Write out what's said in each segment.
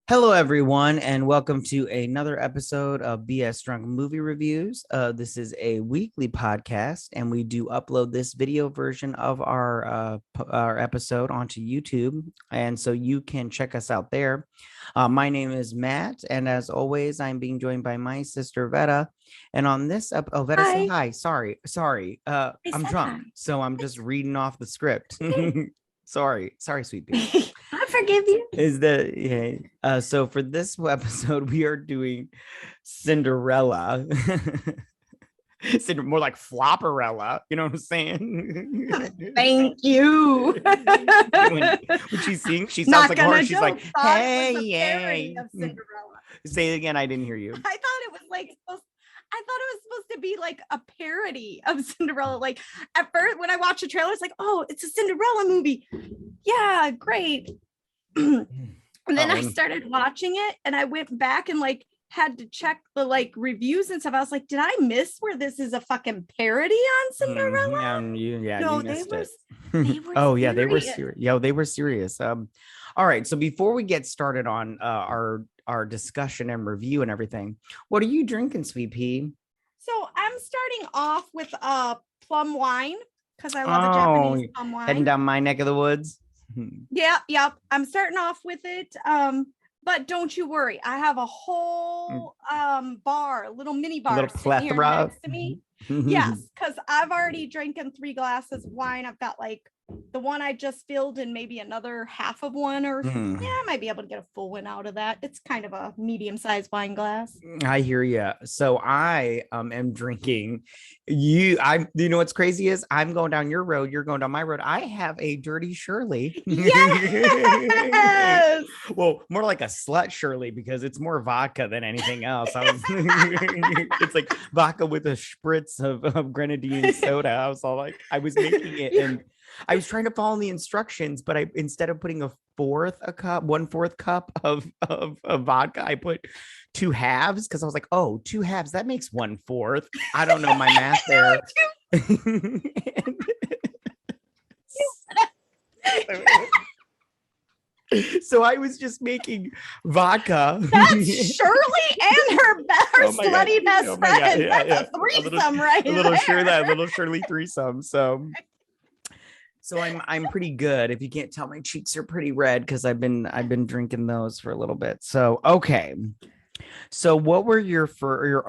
Hello, everyone, and welcome to another episode of BS Drunk Movie Reviews. This is a weekly podcast, and we do upload this video version of our episode onto YouTube, and so you can check us out there. My name is Matt, and as always, I'm being joined by my sister Vetta. And on this, Vetta, say Hi. hi. Sorry. I'm drunk, so I'm just reading off the script. Sorry, sweet pea. I forgive you. So for this episode, we are doing Cinderella. More like Flopperella, you know what I'm saying? Thank you. when she sings, she sounds like her. She's like, "Hey, yay!" Of Cinderella. Say it again. I didn't hear you. I thought it was supposed to be like a parody of Cinderella. Like at first, when I watched the trailer, it's like, oh, it's a Cinderella movie. Yeah, great. And then I started watching it, and I went back and had to check the reviews and stuff. I was like, did I miss where this is a fucking parody on Cinderella? You missed it. They were oh serious. Yeah, they were serious. Yeah, they were serious. All right. So before we get started on our discussion and review and everything, what are you drinking, Sweet Pea? So I'm starting off with plum wine because I love a Japanese plum wine. Heading down my neck of the woods. Yep. I'm starting off with it. But don't you worry, I have a whole bar, little mini bar, little plethora next to me. Yes, because I've already drinking 3 glasses of wine. I've got the one I just filled and maybe another half of one, or I might be able to get a full one out of that. It's kind of a medium-sized wine glass. I hear you. So I am drinking. You know what's crazy is I'm going down your road, you're going down my road. I have a Dirty Shirley. Yes. Well, more like a Slut Shirley because it's more vodka than anything else. It's like vodka with a spritz of grenadine soda. I was all like, I was making it and I was trying to follow the instructions, but I instead of putting 1/4 cup of vodka, I put 2 halves because I was like, oh, 2 halves, that makes 1/4. I don't know my math there. So I was just making vodka. That's Shirley and her slutty best friend. That's a threesome, right? A little Shirley threesome. So I'm pretty good. If you can't tell, my cheeks are pretty red because I've been drinking those for a little bit. So okay. So what were your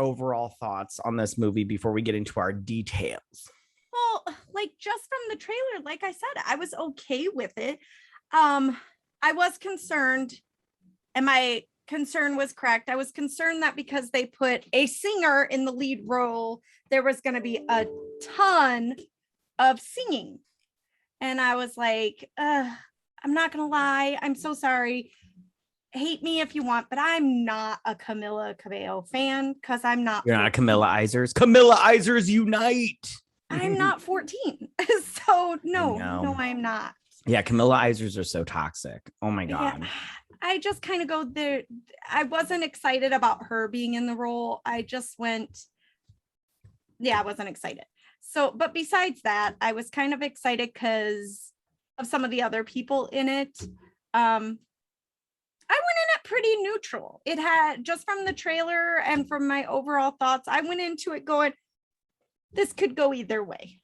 overall thoughts on this movie before we get into our details? Well, just from the trailer, like I said, I was okay with it. I was concerned, and my concern was correct. I was concerned that because they put a singer in the lead role, there was going to be a ton of singing. And I was like, I'm not going to lie. I'm so sorry. Hate me if you want, but I'm not a Camila Cabello fan because I'm not. You're 14. Not a Camilla Isers. Camilla Isers unite. I'm not 14. So no, I'm not. Yeah, Camilla Isers are so toxic. Oh my God. Yeah, I just kind of go there. I wasn't excited about her being in the role. I just went, I wasn't excited. So, but besides that, I was kind of excited because of some of the other people in it. I went in it pretty neutral. It had, just from the trailer and from my overall thoughts, I went into it going, this could go either way.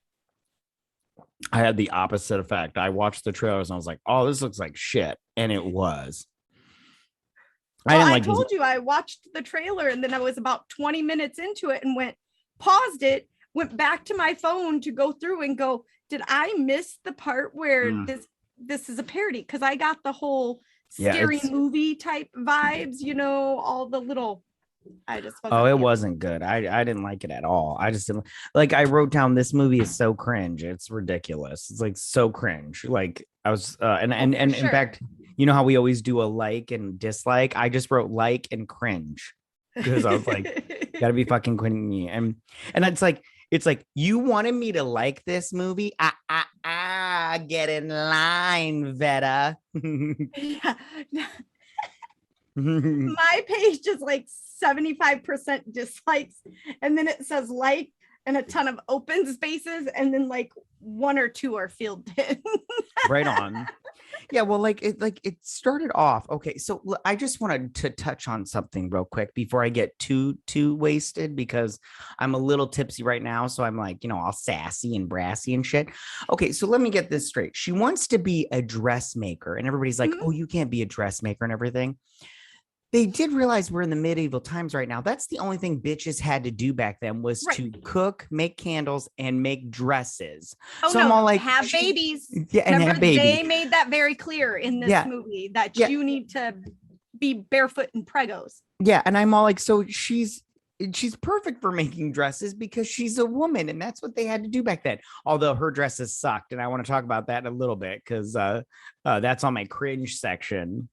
I had the opposite effect. I watched the trailers and I was like, oh, this looks like shit. And it was. I told you, I watched the trailer and then I was about 20 minutes into it and paused it, went back to my phone to go through and go, did I miss the part where this is a parody? Because I got the whole scary movie type vibes, all the little. I just wasn't. It wasn't good. I didn't like it at all. I just didn't I wrote down, this movie is so cringe. It's ridiculous. It's so cringe. I was and sure. In fact, you know how we always do a like and dislike? I just wrote like and cringe because I was like, gotta be fucking kidding me. And it's like you wanted me to like this movie. Get in line, Vetta. Yeah. My page is 75% dislikes, and then it says like and a ton of open spaces, and then 1 or 2 are filled in. Right on. Yeah, well, like it started off. Okay, so I just wanted to touch on something real quick before I get too wasted because I'm a little tipsy right now. So I'm like, all sassy and brassy and shit. Okay, so let me get this straight. She wants to be a dressmaker, and everybody's like, oh, you can't be a dressmaker and everything. They did realize we're in the medieval times right now. That's the only thing bitches had to do back then was to cook, make candles, and make dresses. Oh, so no, I'm all like, have babies. Yeah, and remember, have babies. They made that very clear in this movie that you need to be barefoot and pregos. Yeah, and I'm all like, so she's perfect for making dresses because she's a woman, and that's what they had to do back then. Although her dresses sucked, and I want to talk about that in a little bit because that's on my cringe section.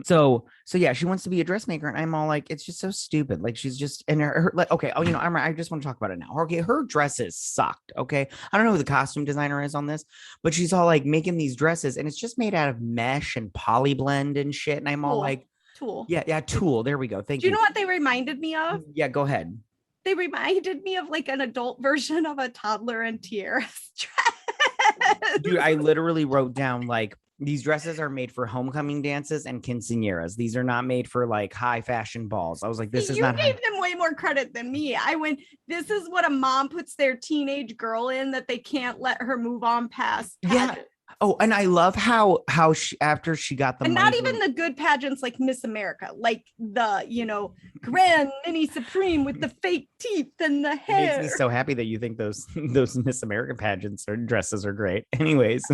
So yeah, she wants to be a dressmaker, and I'm all like, it's just so stupid. Like she's just and her like, okay, I just want to talk about it now. Okay, her dresses sucked. Okay, I don't know who the costume designer is on this, but she's all like making these dresses, and it's just made out of mesh and poly blend and shit. And I'm all like, tulle. Yeah, tulle. There we go. Thank you. Do you know what they reminded me of? Yeah, go ahead. They reminded me of like an adult version of a toddler and tiara's dress. Dude, I literally wrote down like, these dresses are made for homecoming dances and quinceañeras. These are not made for like high fashion balls. I was like, this is not. You gave them way more credit than me. I went, this is what a mom puts their teenage girl in that they can't let her move on past. Yeah. Oh, and I love how she, after she got the and not even the good pageants like Miss America, like the Grand Mini Supreme with the fake teeth and the hair. It makes me so happy that you think those Miss America pageants or dresses are great. Anyways,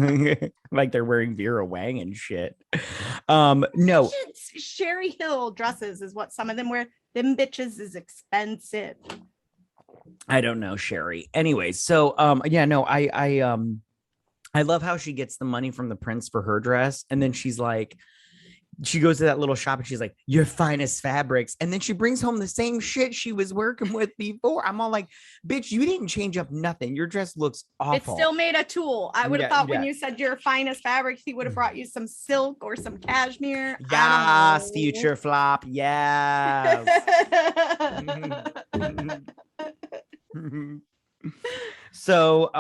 like they're wearing Vera Wang and shit. No, Sherry Hill dresses is what some of them wear. Them bitches is expensive. I don't know, Sherry. Anyways, so I love how she gets the money from the prince for her dress. And then she's like, she goes to that little shop and she's like, your finest fabrics. And then she brings home the same shit she was working with before. I'm all like, bitch, you didn't change up nothing. Your dress looks awful. It's still made of tulle. I would have thought when you said your finest fabrics, he would have brought you some silk or some cashmere. Yes, future flop. Yes. So,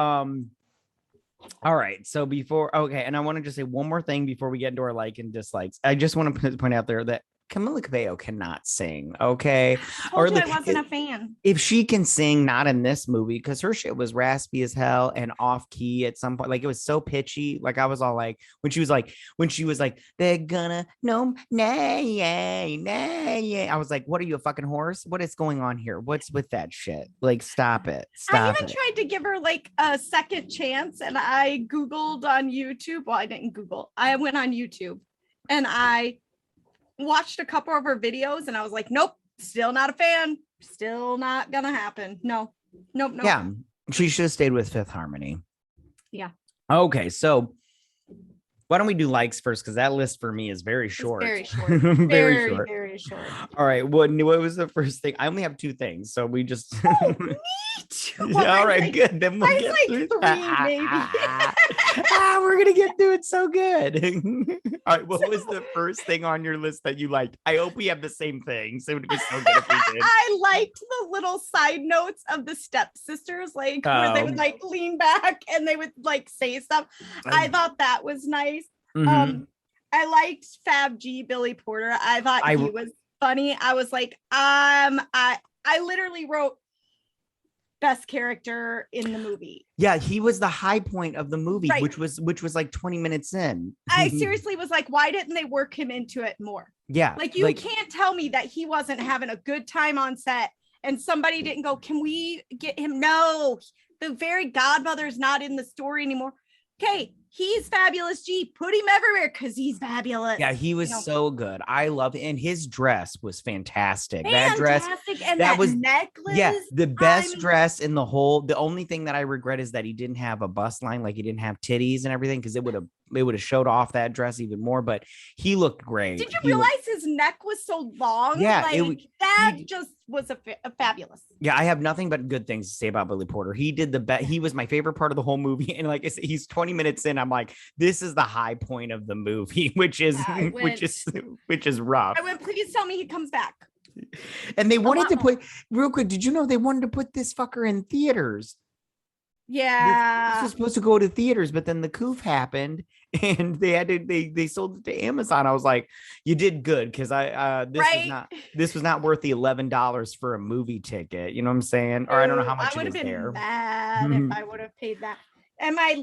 all right. So and I want to just say one more thing before we get into our like and dislikes. I just want to point out there that Camila Cabello cannot sing. Okay. I wasn't a fan. If she can sing, not in this movie, because her shit was raspy as hell and off key at some point. Like it was so pitchy. Like I was all like, when she was like, they're gonna know, nay. I was like, what are you, a fucking horse? What is going on here? What's with that shit? Like, stop it. I even tried to give her like a second chance, and I Googled on YouTube. Well, I didn't Google. I went on YouTube and I watched a couple of her videos, and I was like, nope, still not a fan. Still not gonna happen. Nope. Yeah, she should have stayed with Fifth Harmony. Yeah. Okay, so why don't we do likes first? Because that list for me is very short. It's very short. Very short. All right. What was the first thing? I only have two things, so we just. Me too. Yeah, all right, good. Then we'll get like 3, maybe. We're gonna get through it so good. All right. What was the first thing on your list that you liked? I hope we have the same thing. So it would be so good if we did. I liked the little side notes of the stepsisters, like where they would like lean back and they would like say stuff. I thought that was nice. Mm-hmm. I liked Fab G, Billy Porter. I thought he was funny. I was like, I literally wrote best character in the movie. Yeah, he was the high point of the movie, right. which was like 20 minutes in. I seriously was like, why didn't they work him into it more? Yeah. Like you can't tell me that he wasn't having a good time on set and somebody didn't go, can we get him? No, the fairy godmother's not in the story anymore. Okay, he's Fabulous G. Put him everywhere because he's fabulous. Yeah, he was so good. I love it. And his dress was fantastic. That dress and that was necklace. Yeah, the best dress in the whole. The only thing that I regret is that he didn't have a bust line, like he didn't have titties and everything, because it would have showed off that dress even more. But he looked great. Did you realize his neck was so long? Yeah, that just was a fabulous. Yeah, I have nothing but good things to say about Billy Porter. He did the best. He was my favorite part of the whole movie, and like I said, he's 20 minutes in. I'm like, this is the high point of the movie, which is rough. I went, please tell me he comes back. And they wanted to put real quick. Did you know they wanted to put this fucker in theaters? Yeah. This was supposed to go to theaters, but then the coup happened and they sold it to Amazon. I was like, you did good, because this was not worth the $11 for a movie ticket. You know what I'm saying? Or I don't know how much I it would have is been there. mad if I would have paid that. And my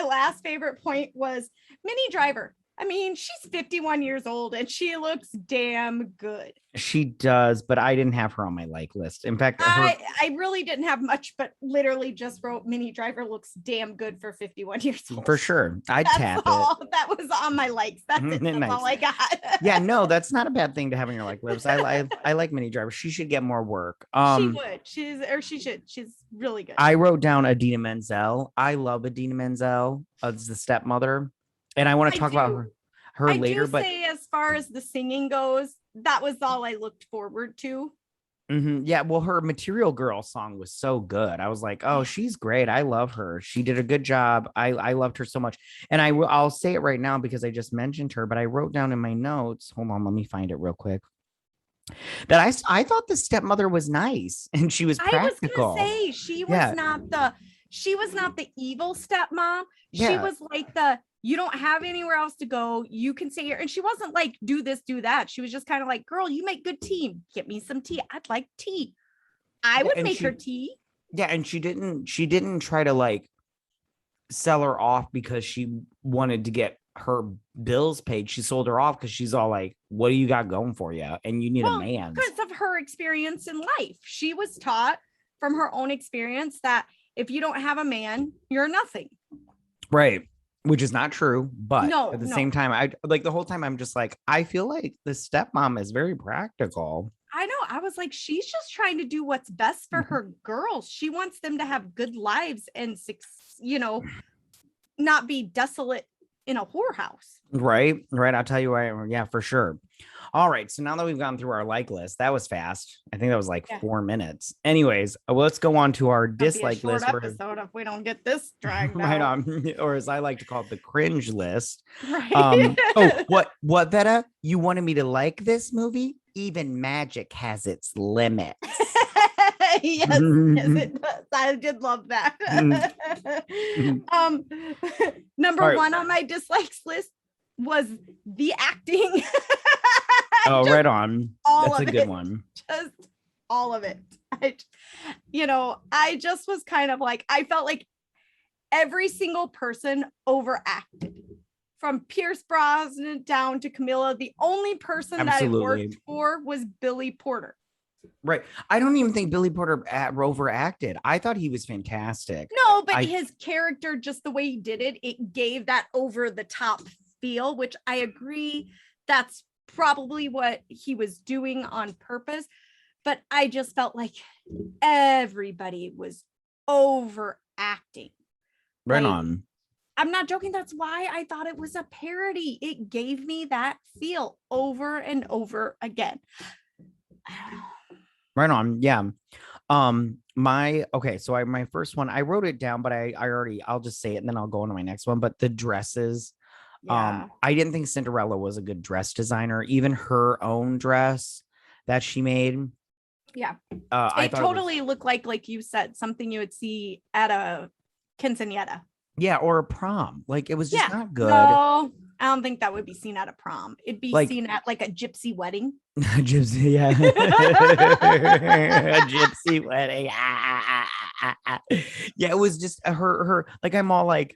last favorite point was Minnie Driver. I mean, she's 51 years old and she looks damn good. She does, but I didn't have her on my like list. In fact, I really didn't have much, but literally just wrote Minnie Driver looks damn good for 51 years old. For sure. I'd tap it. That was on my likes. That's it. That's nice. All I got. Yeah, no, that's not a bad thing to have on your like list. I like Minnie Driver. She should get more work. She would. She should. She's really good. I wrote down Idina Menzel. I love Idina Menzel as the stepmother, and I want to talk about her later. But as far as the singing goes, that was all I looked forward to. Yeah, well, her Material Girl song was so good. I was like, oh, she's great. I love her. She did a good job. I loved her so much. And I'll say it right now because I just mentioned her, but I wrote down in my notes. Hold on, let me find it real quick. That I thought the stepmother was nice and she was practical. I was gonna say she was not the evil stepmom. She was like you don't have anywhere else to go. You can stay here. And she wasn't like, do this, do that. She was just kind of like, girl, you make good tea. Get me some tea. I'd like tea. I would make her tea. Yeah. And she didn't try to like sell her off because she wanted to get her bills paid. She sold her off because she's all like, what do you got going for you? And you need a man. Because of her experience in life. She was taught from her own experience that if you don't have a man, you're nothing. Right. Which is not true, but at the same time, I like the whole time I'm just like, I feel like the stepmom is very practical. I know. I was like, she's just trying to do what's best for her girls. She wants them to have good lives and, not be desolate in a whorehouse. Right. I'll tell you why. Yeah, for sure. All right. So now that we've gone through our like list, that was fast. I think that was like 4 minutes. Anyways, let's go on to our dislike list. Episode if we don't get this dragged right out. on, or as I like to call it, the cringe list. Right. What Vetta? You wanted me to like this movie? Even magic has its limits. yes, it does. I did love that. Number one on my dislikes list was the acting. Right on. That's a good one. Just all of it. I just was kind of like, I felt like every single person overacted. From Pierce Brosnan down to Camilla, the only person that it worked for was Billy Porter. Right. I don't even think Billy Porter overacted. I thought he was fantastic. No, but his character, just the way he did it, it gave that over the top feel, which I agree. That's probably what he was doing on purpose. But I just felt like everybody was overacting. Right on. I'm not joking. That's why I thought it was a parody. It gave me that feel over and over again. Right on. Yeah. My first one, I wrote it down, but I'll just say it and then I'll go on to my next one. But the dresses, I didn't think Cinderella was a good dress designer. Even her own dress that she made. Yeah. It totally looked like you said, something you would see at a quinceañera. Yeah, or a prom. Like it was just not good. No, I don't think that would be seen at a prom. It'd be seen at like a gypsy wedding. Gypsy, yeah. A gypsy wedding. Yeah, it was just her like I'm all like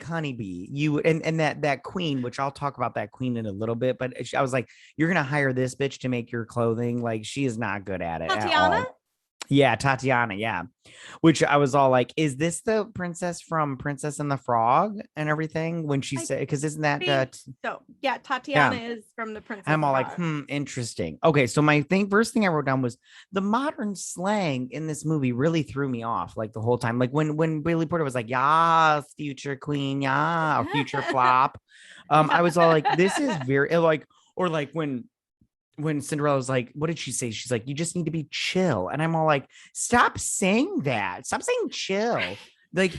honeybee. You and that queen, which I'll talk about that queen in a little bit, but I was like, you're gonna hire this bitch to make your clothing. Like she is not good at it. Tatiana? At all. Yeah, Tatiana, yeah. Which I was all like, is this the princess from Princess and the Frog and everything? When she said, because isn't that Tatiana is from the Princess. I'm all like, interesting. Okay, so my first thing I wrote down was the modern slang in this movie really threw me off like the whole time. Like when Billy Porter was like, yes, future queen, yeah, or future flop. I was all like, this is very like, or like when Cinderella was like, what did she say? She's like, you just need to be chill. And I'm all like, stop saying that. Stop saying chill. Like,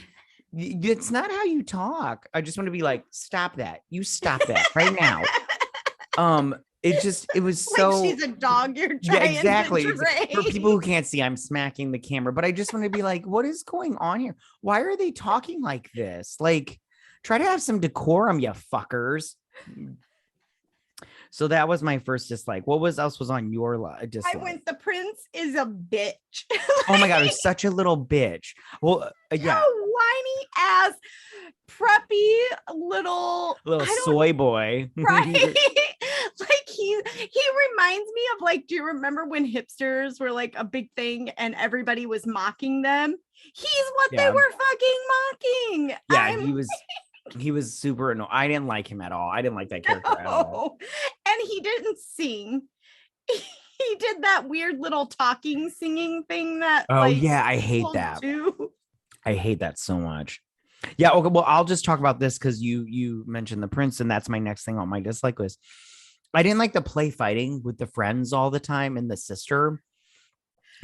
it's not how you talk. I just want to be like, stop that. You stop that right now. it was so like she's a dog you're trying exactly. to train. For people who can't see, I'm smacking the camera, but I just want to be like, what is going on here? Why are they talking like this? Like, try to have some decorum, you fuckers. So that was my first dislike. What else was on your dislike? I went, the prince is a bitch. Oh my God, he's such a little bitch. Well, yeah. A whiny ass, preppy little soy boy. Right. Like he reminds me of, like, do you remember when hipsters were like a big thing and everybody was mocking them? He's what they were fucking mocking. Yeah, he was super annoying. I didn't like him at all. I didn't like that character at all. And he didn't sing. He did that weird little talking singing thing that I hate that. I hate that so much. Yeah, okay, well, I'll just talk about this because you mentioned the prince, and that's my next thing on my dislike list. I didn't like the play fighting with the friends all the time and the sister.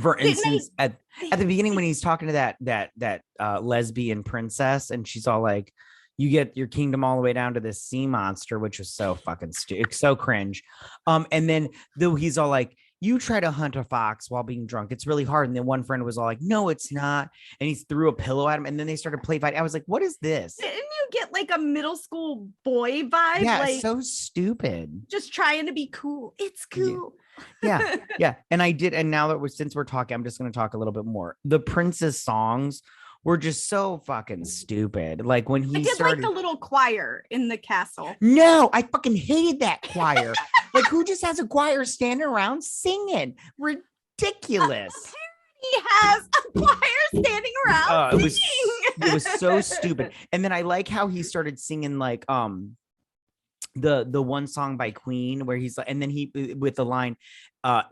For instance, at the beginning when he's talking to that lesbian princess, and she's all like, you get your kingdom all the way down to this sea monster, which was so fucking stupid, so cringe. And then though he's all like, you try to hunt a fox while being drunk, it's really hard. And then one friend was all like, no, it's not. And he threw a pillow at him. And then they started play fight. I was like, what is this? Didn't you get like a middle school boy vibe? Yeah, like, so stupid. Just trying to be cool. It's cool. Yeah. And I did. And now that since we're talking, I'm just going to talk a little bit more. The Prince's songs were just so fucking stupid. Like when he started, like the little choir in the castle. No, I fucking hated that choir. Like, who just has a choir standing around singing? Ridiculous. He has a choir standing around singing. It was so stupid. And then I like how he started singing like the one song by Queen where he's like, and then he with the line,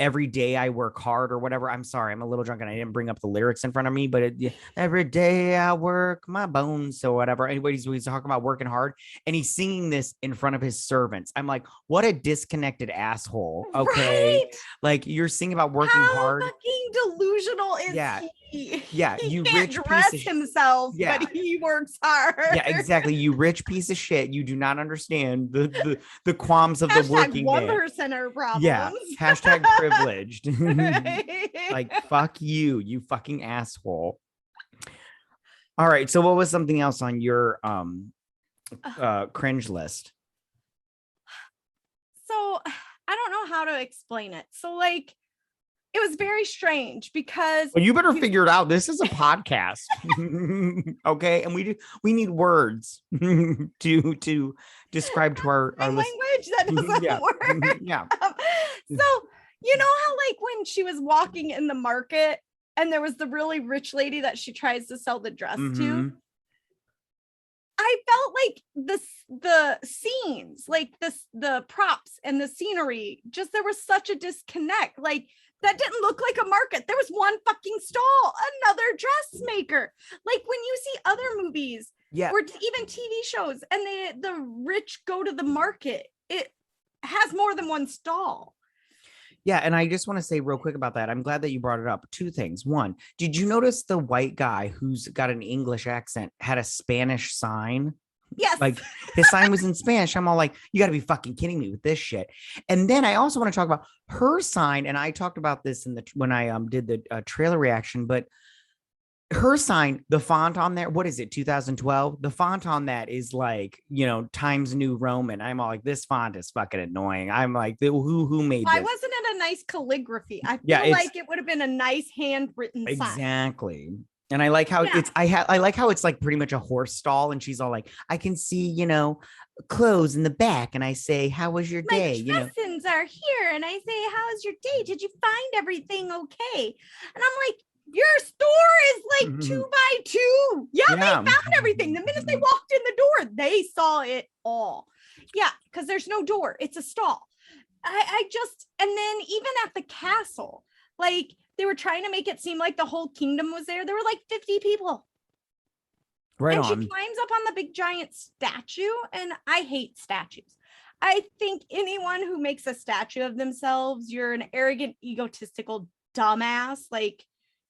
every day I work hard or whatever. I'm sorry, I'm a little drunk and I didn't bring up the lyrics in front of me, but every day I work my bones or whatever. Anyways, he's talking about working hard and he's singing this in front of his servants. I'm like, what a disconnected asshole. Okay. Right? Like you're singing about working hard. Fucking delusional is he? Yeah. He you can't rich dress piece of himself, but he works hard. Yeah, exactly. You rich piece of shit. You do not understand the qualms of the working man. 1% problems. Yeah. Hashtag privileged. Like, fuck you, you fucking asshole. All right. So what was something else on your cringe list? So I don't know how to explain it. So like, it was very strange because you better figure it out. This is a podcast. Okay. And we need words to describe to our language that doesn't work. Yeah. So you know how like when she was walking in the market and there was the really rich lady that she tries to sell the dress to? I felt like the scenes, like the props and the scenery, just there was such a disconnect. Like that didn't look like a market. There was one fucking stall, another dressmaker. Like when you see other movies or even TV shows and the rich go to the market, it has more than one stall. Yeah. And I just want to say real quick about that. I'm glad that you brought it up. Two things. One, did you notice the white guy who's got an English accent had a Spanish sign? Yes. Like his sign was in Spanish. I'm all like, you got to be fucking kidding me with this shit. And then I also want to talk about her sign. And I talked about this when I did the trailer reaction, but her sign, the font on there, what is it, 2012? The font on that is like, Times New Roman. I'm all like, this font is fucking annoying. I'm like, who made this? Why wasn't it a nice calligraphy? I feel like it would have been a nice handwritten sign. Exactly. And I like how I like how it's like pretty much a horse stall. And she's all like, I can see, clothes in the back. And I say, how was your day? My cousins are here. And I say, how's your day? Did you find everything okay? And I'm like, your store is like 2 by 2. Yeah, they found everything. The minute they walked in the door, they saw it all. Yeah, because there's no door. It's a stall. And then even at the castle, like they were trying to make it seem like the whole kingdom was there. There were like 50 people. Right. And she climbs up on the big giant statue. And I hate statues. I think anyone who makes a statue of themselves, you're an arrogant, egotistical dumbass. Like,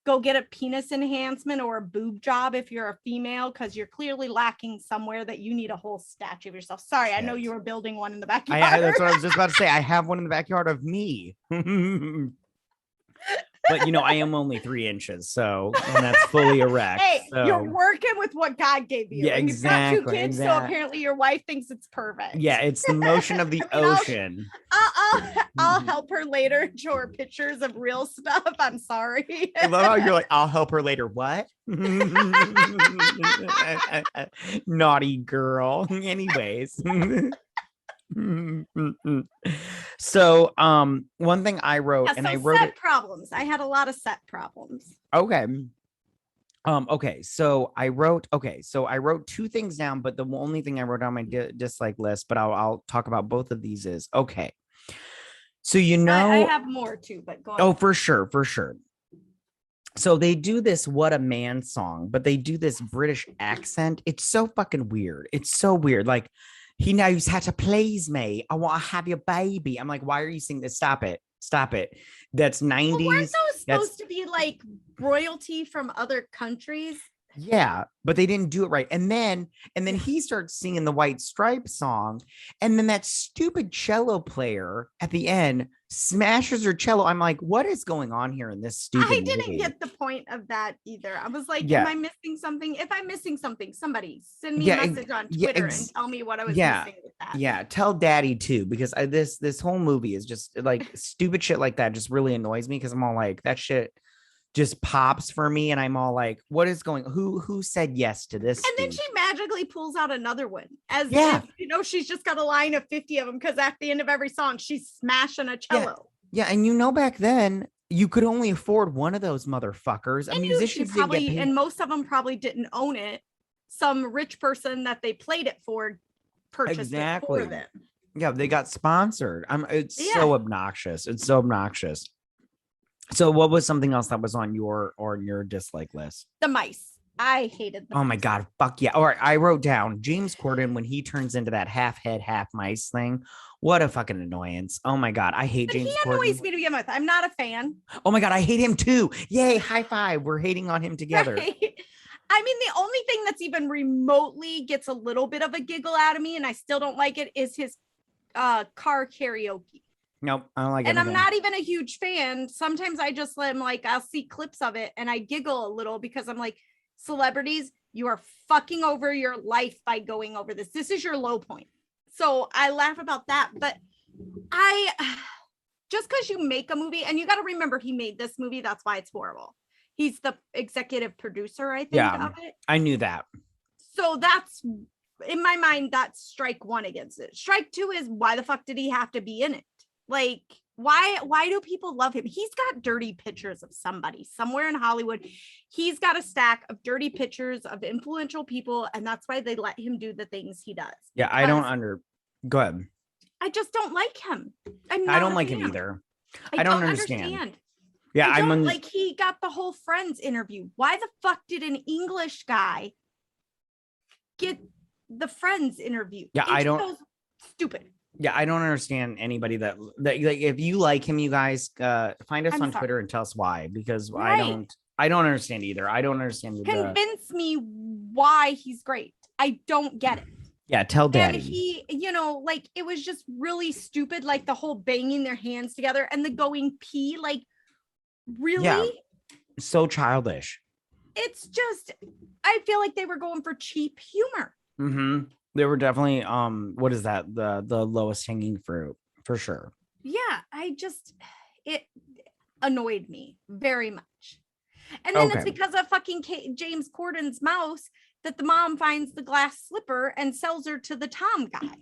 go get a penis enhancement or a boob job if you're a female, because you're clearly lacking somewhere that you need a whole statue of yourself. Sorry, I know you were building one in the backyard. That's what I was just about to say. I have one in the backyard of me. But I am only 3 inches, and that's fully erect. Hey, so. You're working with what God gave you. Yeah, and exactly. You've got 2 kids, so apparently your wife thinks it's perfect. Yeah, it's the motion of the ocean. I'll help her later show her pictures of real stuff. I'm sorry. I love how you're like, I'll help her later. What? Naughty girl. Anyways. So one thing I wrote, and I wrote set problems. I had a lot of set problems. Okay. So I wrote 2 things down, but the only thing I wrote on my dislike list, but I'll talk about both of these is okay. So I have more too, but go on. Oh, for sure. So they do this "What a Man" song, but they do this British accent. It's so fucking weird. It's so weird. Like, he knows how to please me. I want to have your baby. I'm like, why are you singing this? Stop it. That's 90s. Well, weren't those supposed to be like royalty from other countries? Yeah, but they didn't do it right. And then he starts singing the White Stripes song. And then that stupid cello player at the end smashes her cello. I'm like, what is going on here in this stupid I didn't movie? get the point of that either. I was like, am I missing something? If I'm missing something, somebody send me a message on Twitter and tell me what I was missing with that. Yeah, tell daddy too, because this whole movie is just like stupid shit like that just really annoys me, because I'm all like, that shit just pops for me, and I'm all like, what is going, who said yes to this? And then she magically pulls out another one as if she's just got a line of 50 of them, because at the end of every song she's smashing a cello. Yeah, and back then you could only afford one of those motherfuckers. And musicians probably, and most of them probably didn't own it. Some rich person that they played it for purchased it for them. Yeah, they got sponsored. So obnoxious. It's so obnoxious. So what was something else that was on your dislike list? The mice. I hated them. Oh my God. Fuck yeah. All right. I wrote down James Corden when he turns into that half head, half mice thing. What a fucking annoyance. Oh my God. I hate James Corden. He annoys me to begin with. I'm not a fan. Oh my God. I hate him too. Yay. High five. We're hating on him together. Right? I mean, the only thing that's even remotely gets a little bit of a giggle out of me, and I still don't like it, is his car karaoke. Nope, I don't like it. And I'm not even a huge fan. Sometimes I just let him, like, I'll see clips of it and I giggle a little, because I'm like, celebrities, you are fucking over your life by going over this. This is your low point. So I laugh about that. But just because you make a movie, and you got to remember, he made this movie, that's why it's horrible. He's the executive producer, I think, of it. I knew that. So that's, in my mind, that's strike 1 against it. Strike 2 is, why the fuck did he have to be in it? Like, why do people love him? He's got dirty pictures of somebody somewhere in Hollywood. He's got a stack of dirty pictures of influential people, and that's why they let him do the things he does. Yeah, I don't go ahead. I just don't like him. I don't like him either. I don't understand. Yeah, I'm like, he got the whole Friends interview. Why the fuck did an English guy get the Friends interview? Yeah, I don't. Stupid. Yeah, I don't understand anybody that like, if you like him, you guys find us on Twitter and tell us why, because I don't understand either. I don't understand. Convince me why he's great. I don't get it. Yeah, tell daddy. And he, like, it was just really stupid, like the whole banging their hands together and the going pee, like, really? Yeah, so childish. It's just, I feel like they were going for cheap humor. Mm-hmm. They were definitely what is that, the lowest hanging fruit for sure. Yeah, it annoyed me very much. And then it's because of fucking James Corden's mouse that the mom finds the glass slipper and sells her to the Tom guy.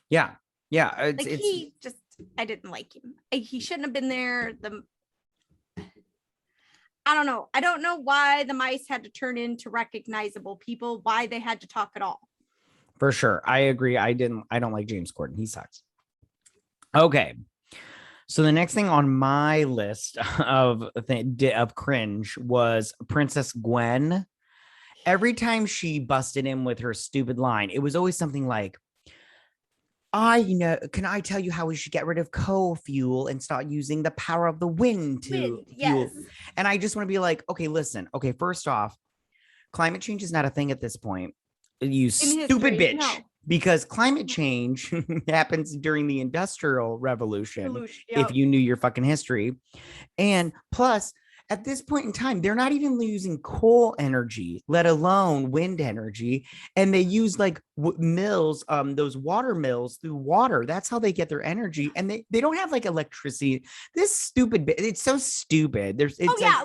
Yeah I didn't like him. He shouldn't have been there. I don't know. I don't know why the mice had to turn into recognizable people, why they had to talk at all. For sure. I agree. I don't like James Corden. He sucks. Okay. So the next thing on my list of cringe was Princess Gwen. Every time she busted in with her stupid line, it was always something like, I know. Can I tell you how we should get rid of coal fuel and start using the power of the wind to fuel? Yes. And I just want to be like, okay, listen. Okay, first off, climate change is not a thing at this point. You stupid bitch. No. Because climate change happens during the Industrial Revolution. If you knew your fucking history. And plus, at this point in time, they're not even using coal energy, let alone wind energy. And they use like mills, those water mills through water. That's how they get their energy. And they don't have like electricity. This stupid, it's so stupid.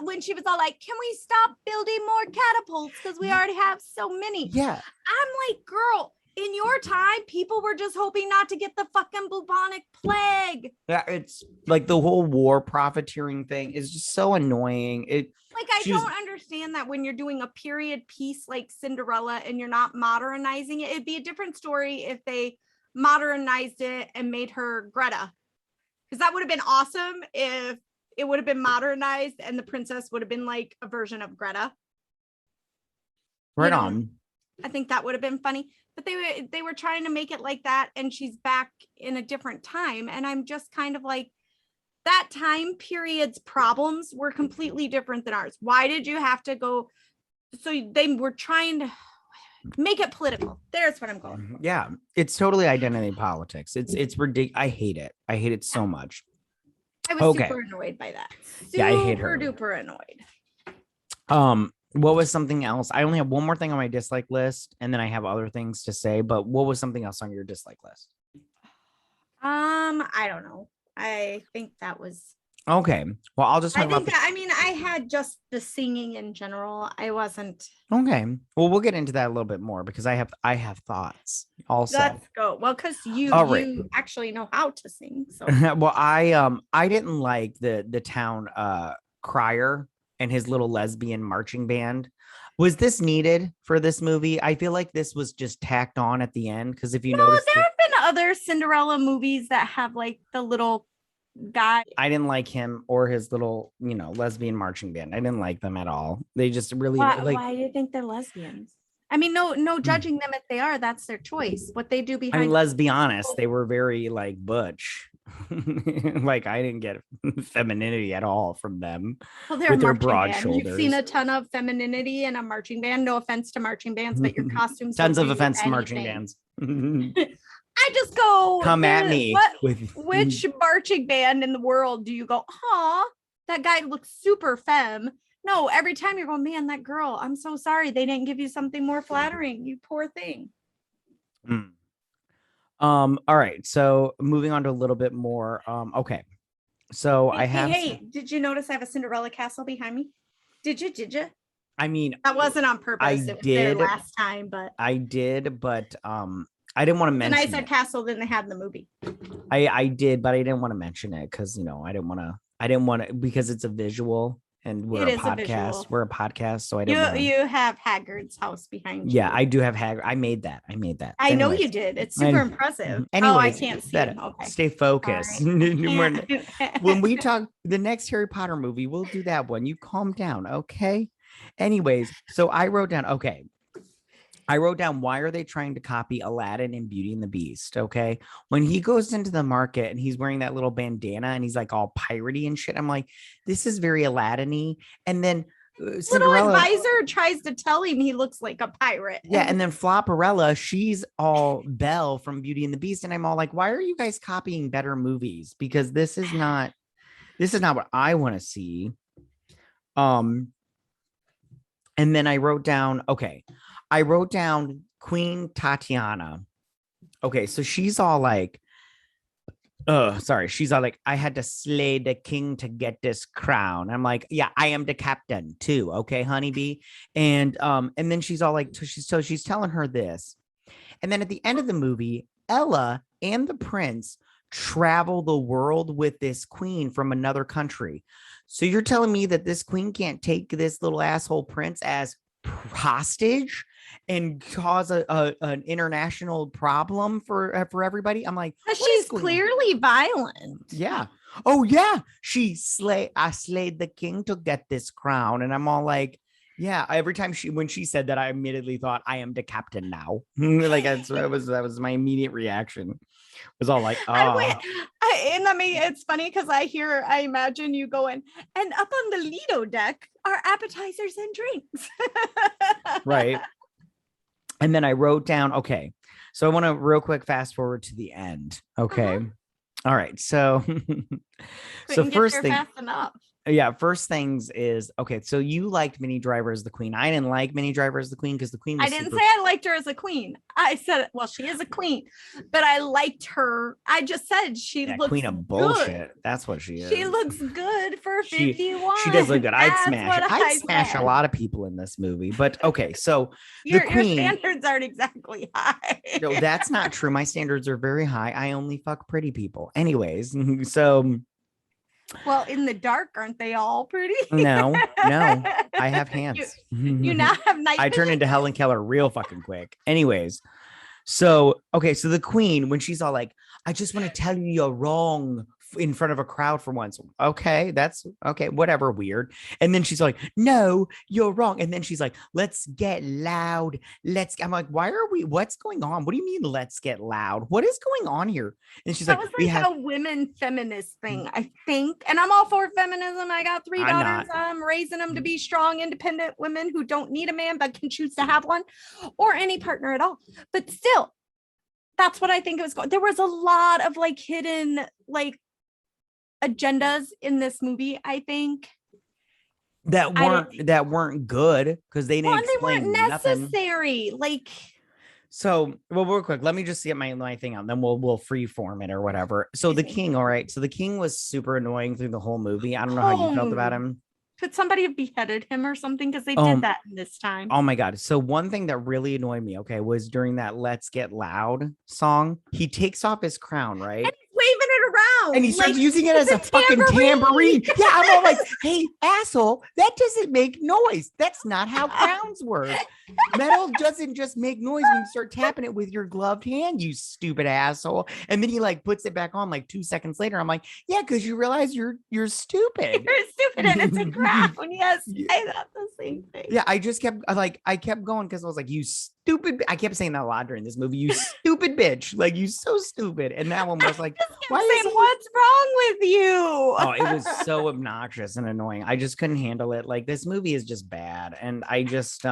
When she was all like, can we stop building more catapults? Because we already have so many. Yeah. I'm like, girl, in your time, people were just hoping not to get the fucking bubonic plague. Yeah, it's like the whole war profiteering thing is just so annoying. I don't understand that when you're doing a period piece like Cinderella and you're not modernizing it. It'd be a different story if they modernized it and made her Greta. Because that would have been awesome if it would have been modernized and the princess would have been like a version of Greta. Right on. I think that would have been funny. But they were trying to make it like that, and she's back in a different time. And I'm just kind of like, that time period's problems were completely different than ours. Why did you have to go? So they were trying to make it political. There's what I'm going. Yeah, it's totally identity politics. It's ridiculous. I hate it. I hate it so much. I was super annoyed by that. Yeah, I hate her. Super annoyed. What was something else? I only have one more thing on my dislike list, and then I have other things to say. But what was something else on your dislike list? I don't know. I think that was okay. Well, I'll just. I had just the singing in general. I wasn't okay. Well, we'll get into that a little bit more because I have thoughts also. Let's go. Well, because you actually know how to sing. So well, I didn't like the town crier and his little lesbian marching band. Was this needed for this movie? I feel like this was just tacked on at the end because if you notice, there have been other Cinderella movies that have like the little guy. I didn't like him or his little, lesbian marching band. I didn't like them at all. They just really why do you think they're lesbians? I mean, no judging them if they are. That's their choice. What they do behind. Let's be honest. They were very like butch. Like I didn't get femininity at all from them. Well, they're with their broad shoulders. You've seen a ton of femininity in a marching band. No offense to marching bands, but your costumes. Tons of offense to marching bands. I just go. Come at me. Which marching band in the world do you go? Aw, that guy looks super femme. No, every time you're going, man, that girl. I'm so sorry they didn't give you something more flattering. You poor thing. All right. So moving on to a little bit more. Okay. So Hey, did you notice I have a Cinderella castle behind me? Did you? I mean, that wasn't on purpose. I did there last time, but I did, but I didn't want to mention. A nicer castle than they had in the movie. I did, but I didn't want to mention it because I didn't want to because it's a visual. And we're a podcast. We're a podcast, so I don't. You have Haggard's house behind you. Yeah, I do have Haggard. I made that. I know you did. It's super impressive. Anyways, I can't see. Okay. Stay focused. Right. When we talk the next Harry Potter movie, we'll do that one. You calm down, okay? Anyways, so I wrote down. Okay. Why are they trying to copy Aladdin and Beauty and the Beast? Okay. When he goes into the market and he's wearing that little bandana and he's like all piratey and shit, I'm like, this is very Aladdin-y. And then Cinderella, little advisor tries to tell him he looks like a pirate. Yeah. And then Flopperella, she's all Belle from Beauty and the Beast. And I'm all like, why are you guys copying better movies? Because this is not what I want to see. And then I wrote down Queen Tatiana. Okay, so she's all like, she's all like, I had to slay the king to get this crown. I'm like, yeah, I am the captain too. Okay, honeybee. And then she's all like, she's telling her this. And then at the end of the movie, Ella and the prince travel the world with this queen from another country. So you're telling me that this queen can't take this little asshole prince as hostage and cause an international problem for everybody? I'm like, she's clearly violent. Yeah. Oh yeah. I slayed the king to get this crown. And I'm all like, yeah. Every time when she said that, I immediately thought I am the captain now. Like that was my immediate reaction. was all like, it's funny because I imagine you going, and up on the Lido deck are appetizers and drinks. Right. And then I wrote down, okay, so I want to real quick fast forward to the end. Okay. All right. So, first thing, fast enough. Yeah, first things is okay. So you liked Minnie Driver as the queen. I didn't like Minnie Driver as the queen because the queen was I didn't say I liked her as a queen. I said, well, she is a queen, but I liked her. I just said she looks queen of bullshit. Good. That's what she is. She looks good for 51. She does look good. I'd smash a lot of people in this movie. But okay, so your standards aren't exactly high. No, that's not true. My standards are very high. I only fuck pretty people. Anyways, so. Well, in the dark, aren't they all pretty? No, I have hands. You now have night I turn into Helen Keller real fucking quick. Anyways, so the queen, when she's all like, I just want to tell you you're wrong in front of a crowd for once. Okay, that's okay, whatever, weird. And then she's like, no, you're wrong. And then she's like, let's get loud. I'm like, what's going on? What do you mean let's get loud? What is going on here? And she's that was a women feminist thing, I think. And I'm all for feminism. I got 3 daughters. I'm raising them to be strong, independent women who don't need a man but can choose to have one or any partner at all. But still, that's what I think it was going. There was a lot of like hidden like agendas in this movie, I think, that weren't good because they didn't explain they weren't necessary. Nothing. Like, so real quick, let me just get my thing out, then we'll free form it or whatever. So the king, all right. So the king was super annoying through the whole movie. I don't know how you felt about him. Could somebody have beheaded him or something? Because they did that this time. Oh my God. So one thing that really annoyed me, okay, was during that Let's Get Loud song, he takes off his crown, right? And he's waving it around. And he starts using it as a fucking tambourine. Yeah, I'm all like, hey, asshole, that doesn't make noise. That's not how crowns work. Metal doesn't just make noise when you start tapping it with your gloved hand, you stupid asshole. And then he like puts it back on like 2 seconds later. I'm like, yeah, because you realize you're stupid. You're stupid and it's a crown. Yes, I thought the same thing. Yeah, I just kept going because I was like, you stupid. I kept saying that a lot during this movie. You stupid bitch. Like, you so stupid. And that one was like, what's wrong with you? Oh, it was so obnoxious and annoying. I just couldn't handle it. Like, this movie is just bad. And I just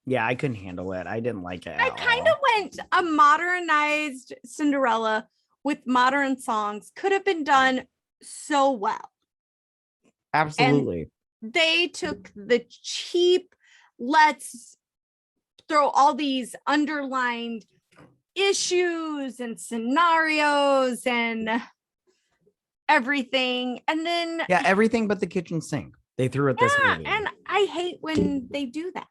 yeah, I couldn't handle it. I didn't like it. I kind of went a modernized Cinderella with modern songs could have been done so well. Absolutely. And they took the cheap, let's throw all these underlined issues and scenarios and everything. And then everything but the kitchen sink. They threw at this movie. And I hate when they do that.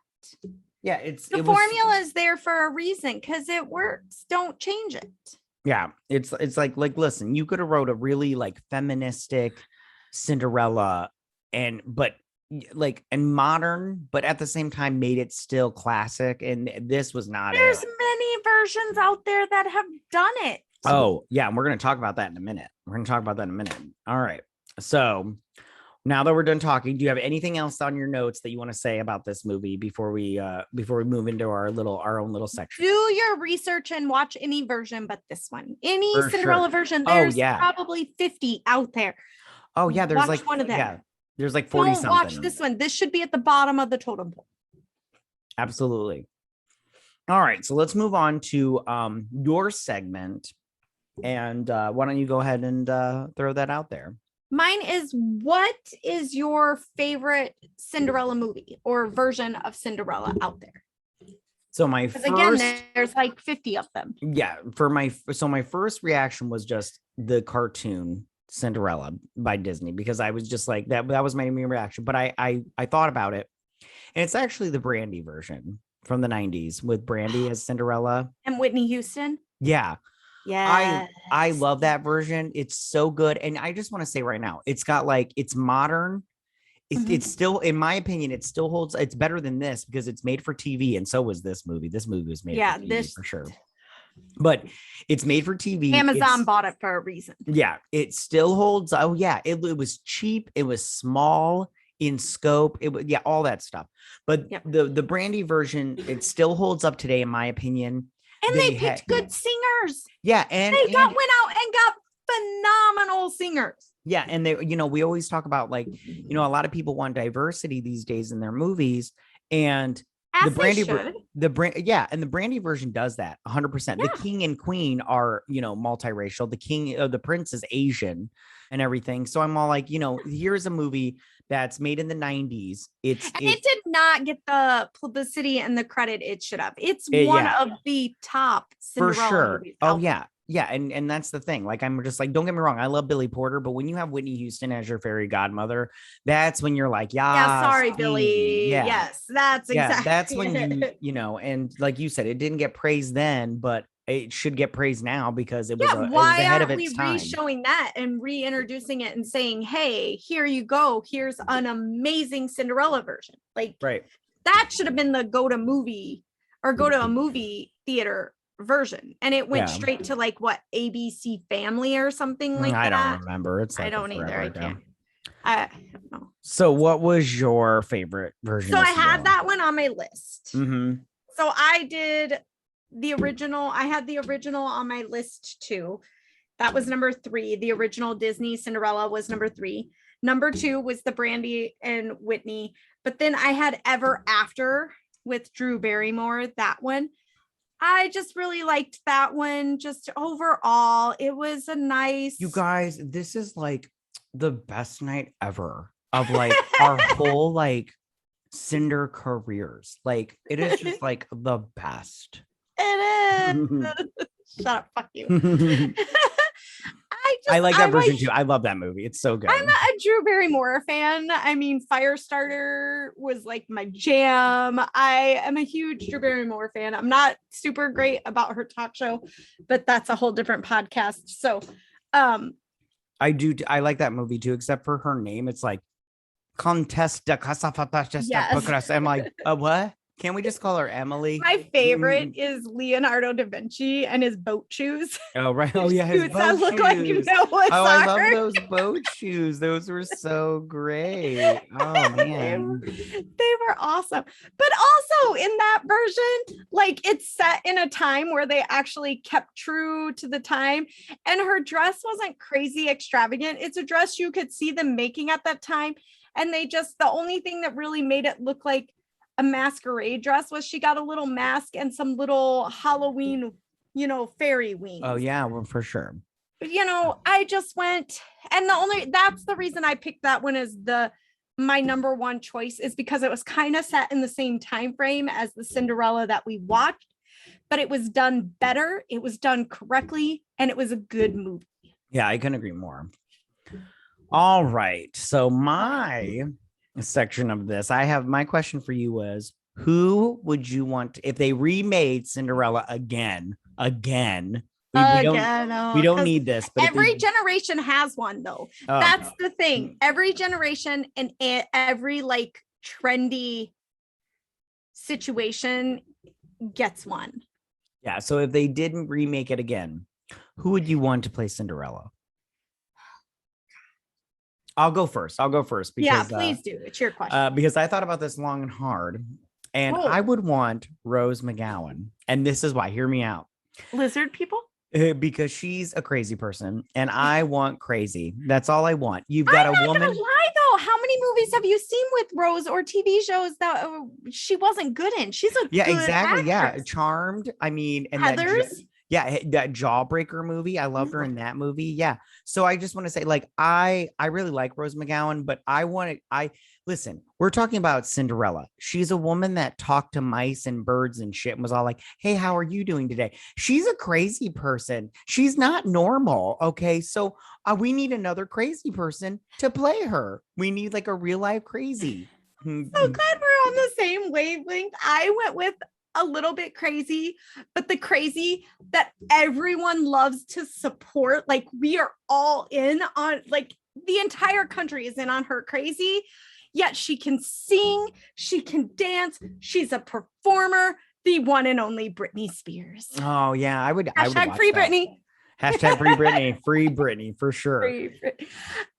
Yeah, the formula is there for a reason because it works. Don't change it. Yeah, it's like listen, you could have wrote a really like feministic Cinderella and modern, but at the same time made it still classic. And this was not. There's many versions out there that have done it. Oh yeah, and we're gonna talk about that in a minute. All right, so. Now that we're done talking, do you have anything else on your notes that you want to say about this movie before we move into our own little section? Do your research and watch any version but this one. Any Cinderella version. There's probably 50 out there. Oh yeah, there's watch one of them. Yeah, there's like 40 something. Watch this one. This should be at the bottom of the totem pole. Absolutely. All right, so let's move on to your segment, and why don't you go ahead and throw that out there? Mine is, what is your favorite Cinderella movie or version of Cinderella out there? So my first, there's like 50 of them. Yeah, my first reaction was just the cartoon Cinderella by Disney, because I was just like that was my main reaction. But I thought about it, and it's actually the Brandy version from the 90s with Brandy as Cinderella and Whitney Houston. Yeah. Yeah, I love that version. It's so good. And I just want to say right now, it's got like, it's modern. It's still, in my opinion, it still holds. It's better than this because it's made for TV. And so was this movie. This movie was made for TV for sure. But it's made for TV. Amazon bought it for a reason. Yeah, it still holds. Oh yeah, it was cheap. It was small in scope. It was all that stuff. But the Brandy version, it still holds up today, in my opinion. And they picked good singers. Yeah. And went out and got phenomenal singers. Yeah. And they, we always talk about like, a lot of people want diversity these days in their movies. And the Brandy and the Brandy version does that 100%. The king and queen are, multiracial. The prince is Asian and everything. So I'm all like, here's a movie that's made in the 90s. It did not get the publicity and the credit it should have. It's one of the top Cinderella movies. Oh yeah. Yeah, and that's the thing. Like, I'm just like, don't get me wrong, I love Billy Porter, but when you have Whitney Houston as your fairy godmother, that's when you're like, yeah, sorry, Billy. Yeah. Yes, that's exactly. That's when and like you said, it didn't get praised then, but it should get praised now because it was, it was ahead of its time. Why aren't we re-showing that and reintroducing it and saying, hey, here you go. Here's an amazing Cinderella version. Like, that should have been the go to a movie theater version, and it went straight to like what, ABC Family or something like that. I don't remember. It's like I don't either. I can't. I don't know. So what was your favorite version? So I had that one on my list. So I did the original. I had the original on my list too. That was number 3. The original Disney Cinderella was number 3. Number 2 was the Brandy and Whitney. But then I had Ever After with Drew Barrymore. That one, I just really liked that one. Just overall, it was a nice. You guys, this is like the best night ever of like our whole like Cinder careers. Like, it is just like the best. It is. Shut up, fuck you. I like that version too. I love that movie. It's so good. I'm a Drew Barrymore fan. I mean, Firestarter was like my jam. I am a huge Drew Barrymore fan. I'm not super great about her talk show, but that's a whole different podcast. So, I like that movie too, except for her name. It's like Contest de Casa. I'm like, what? Can't we just call her Emily? My favorite is Leonardo da Vinci and his boat shoes. Oh, right. Oh, yeah. His boat shoes. Look like Noah's I love those boat shoes. Those were so great. Oh, man. They were awesome. But also in that version, like, it's set in a time where they actually kept true to the time. And her dress wasn't crazy extravagant. It's a dress you could see them making at that time. And the only thing that really made it look like a masquerade dress was she got a little mask and some little Halloween, fairy wings. Oh yeah, well, for sure. I just went, and that's the reason I picked that one as my number one choice, is because it was kind of set in the same time frame as the Cinderella that we watched, but it was done better, it was done correctly, and it was a good movie. Yeah, I couldn't agree more. All right, so my section of this, my question for you was, who would you want if they remade Cinderella again? We don't need this, but every generation has one though. That's the thing. Every generation and every like trendy situation gets one. Yeah, so if they didn't remake it again, who would you want to play Cinderella? I'll go first because, yeah, please do. It's your question. Because I thought about this long and hard, and I would want Rose McGowan. And this is why. Hear me out. Lizard people? Because she's a crazy person, and I want crazy. That's all I want. You've got a woman. Gonna lie though, how many movies have you seen with Rose or TV shows that she wasn't good in? She's a good actress. Yeah, Charmed. I mean, and Heathers. That Jawbreaker movie. I loved her in that movie. Yeah. So I just want to say, like, I really like Rose McGowan, but listen, we're talking about Cinderella. She's a woman that talked to mice and birds and shit and was all like, hey, how are you doing today? She's a crazy person. She's not normal. Okay. So we need another crazy person to play her. We need like a real life crazy. So glad we're on the same wavelength. I went with a little bit crazy, but the crazy that everyone loves to support. Like, we are all in on, like, the entire country is in on her crazy, yet she can sing, she can dance, she's a performer, the one and only Britney Spears. Oh yeah, I would free Britney. Hashtag free Britney. Free Britney for sure.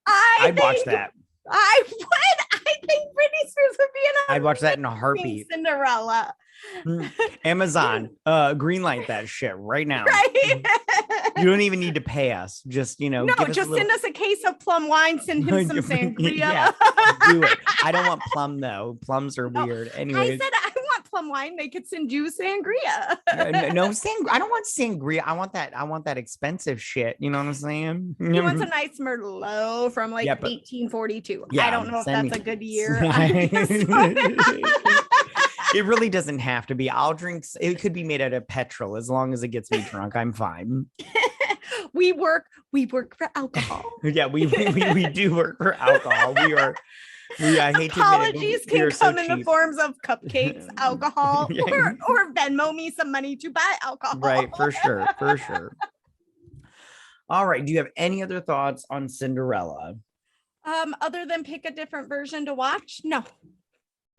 I'd watch that. I think Britney Spears would be I'd watch that in a heartbeat. Cinderella. Amazon, greenlight that shit right now. Right. You don't even need to pay us. Just, you know, no, just send us a case of plum wine. Send him some sangria. Yeah, do it. I don't want plum though. Plums are weird. Anyways, I said I want plum wine. They could send you sangria. no sangria. I don't want sangria. I want that expensive shit. You know what I'm saying? He wants a nice Merlot from like 1842. I don't know if that's a good year. It really doesn't have to be. I'll drink. It could be made out of petrol as long as it gets me drunk. I'm fine. We work for alcohol. Yeah, we do work for alcohol. I hate apologies to admit can come in the forms of cupcakes, alcohol, or Venmo me some money to buy alcohol. Right, for sure. All right. Do you have any other thoughts on Cinderella? Other than pick a different version to watch? No.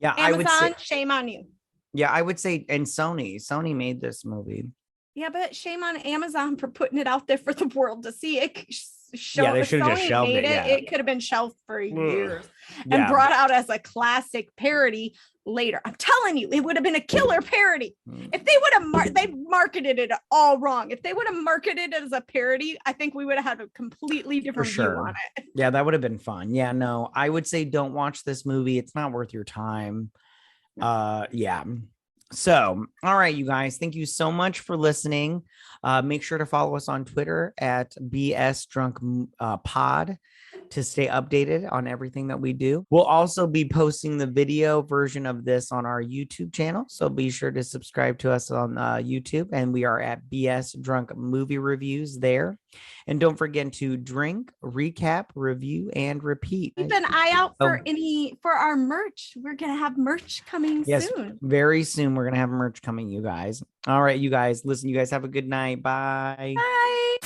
Yeah, Amazon, I would say, shame on you. Yeah, I would say, and Sony made this movie. Yeah, but shame on Amazon for putting it out there for the world to see. It they should have just shelved it. Yeah. It could have been shelved for years and brought out as a classic parody later. I'm telling you, it would have been a killer parody. If they would have they marketed it all wrong. If they would have marketed it as a parody, I think we would have had a completely different view on it. Yeah, that would have been fun. Yeah, no, I would say don't watch this movie. It's not worth your time. Yeah. So, all right, you guys, thank you so much for listening. Make sure to follow us on Twitter at BS Drunk Pod to stay updated on everything that we do. We'll also be posting the video version of this on our YouTube channel. So be sure to subscribe to us on YouTube. And we are at BS Drunk Movie Reviews there. And don't forget to drink, recap, review, and repeat. Keep an eye out for for our merch. We're going to have merch coming soon. Very soon. We're going to have merch coming, you guys. All right, you guys, listen, you guys have a good night. Bye. Bye.